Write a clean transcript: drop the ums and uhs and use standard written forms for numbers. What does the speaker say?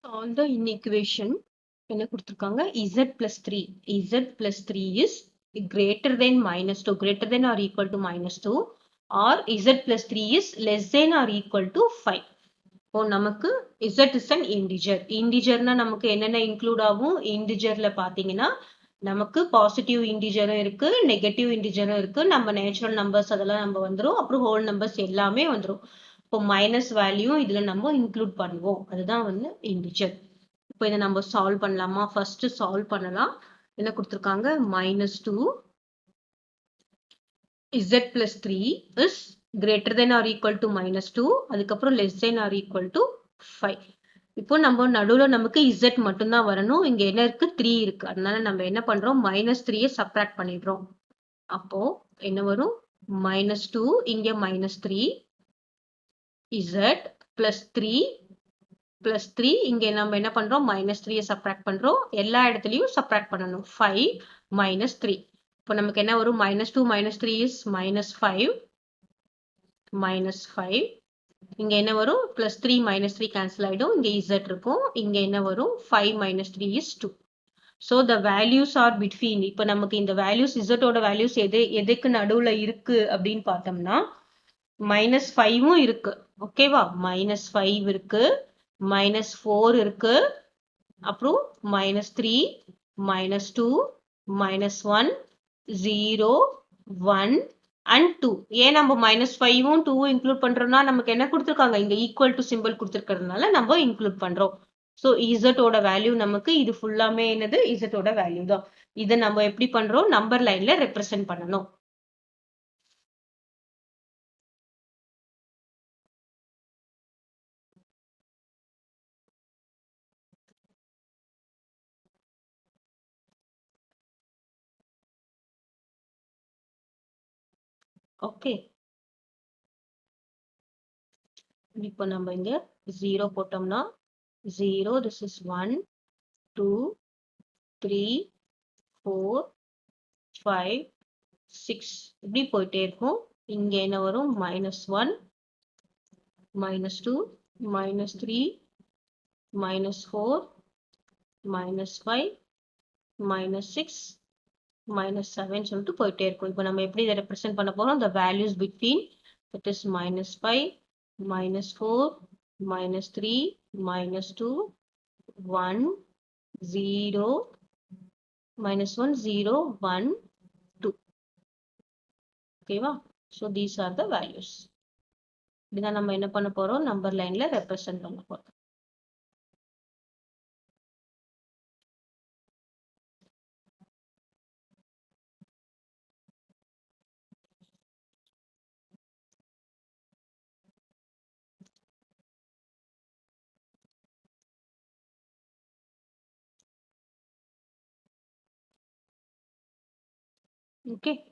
Solve the inequation. என்ன கொடுத்திருக்காங்க z plus 3. z plus 3 is greater than minus 2, greater than or equal to minus 2, or z plus 3 is less than or equal to 5. இப்போ நமக்கு z is an integer. இன்டிஜர்னா நமக்கு என்னென்ன include ஆகும்? இன்டிஜர்ல பாத்தீங்கன்னா நமக்கு positive இன்டிஜரும் இருக்கு, நெகட்டிவ் இன்டிஜரும் இருக்கு, நம்ம நேச்சுரல் நம்பர்ஸ் அதெல்லாம் நம்ம வந்துரும், அப்புறம் ஹோல் நம்பர்ஸ் எல்லாமே வந்துரும். இப்போ மைனஸ் வேல்யூ இதுல நம்ம இன்க்ளூட் பண்ணுவோம், அதுதான் வந்து இன்டிஜர். இப்போ இதை நம்ம சால்வ் பண்ணலாமா? ஃபர்ஸ்ட் சால்வ் பண்ணலாம். என்ன கொடுத்துருக்காங்க? minus 2 z plus 3 is greater than or equal to minus 2, அதுக்கப்புறம் less than or equal to 5. இப்போ நம்ம நடுவுல நமக்கு z மட்டும்தான் வரணும், இங்க என்ன இருக்கு? 3 இருக்கு, அதனால நம்ம என்ன பண்றோம்? மைனஸ் 3 சப்ராக்ட் பண்ணிடுறோம். அப்போ என்ன வரும்? minus 2, இங்க minus 3, z plus 3 plus 3, இங்க நம்ம என்ன பண்றோம்? minus 3 சப்ராக்ட் பண்றோம், எல்லா இடத்துலயும் சப்ராக்ட் பண்ணணும். 5 minus 3, இப்போ நமக்கு என்ன வரும்? minus 2 minus 3 is minus 5, minus 5. இங்க என்ன வரும்? plus 3 minus 3 cancel ஆயிடும், இங்க z இருக்கும், இங்க என்ன வரும்? 5 minus 3 is 2. So the values are between. இப்போ நமக்கு இந்த values z ஓட values எதுக்கு நடுவுல இருக்கு அப்படின்னு பார்த்தோம்னா minus 5 இருக்கு, ஓகேவா? minus 5 இருக்கு, minus 4 இருக்கு, அப்புறம் minus 3, minus 2, minus 1, 0, 1 and 2. ஏன் நம்ம minus 5 2 இன்க்ளூட் பண்றோம்னா நமக்கு என்ன கொடுத்திருக்காங்க? இங்க ஈக்குவல் டு சிம்பிள் கொடுத்திருக்கிறதுனால நம்ம இன்க்ளூட் பண்றோம். ஸோ z ஓட வேல்யூ நமக்கு இது ஃபுல்லாமே என்னது? z ஓட வேல்யூ தான். இதை நம்ம எப்படி பண்றோம்? நம்பர் லைன்ல ரெப்ரசென்ட் பண்ணணும். ஓகே, இப்போ நம்ம இங்க 0 போட்டோம்னா 0, this is 1, 2, 3, 4, 5, 6 இப்படி போயிட்டே இருக்கும். இங்க என்ன வரும்? -1, -2, -3, -4, -5, -6, -7 சொல்லிட்டு போயிட்டே இருக்கும். இப்போ நம்ம எப்படி இதை ரெப்ரசென்ட் பண்ண போறோம்? the values between, that is -5, -4, -3, -2, 1, 0, -1, 0, 1, 2. ஓகேவா? so these are the values. இப்படிதான் நம்ம என்ன பண்ண போறோம்? நம்பர் லைன்ல ரெப்ரசென்ட் பண்ண போறோம். Okay.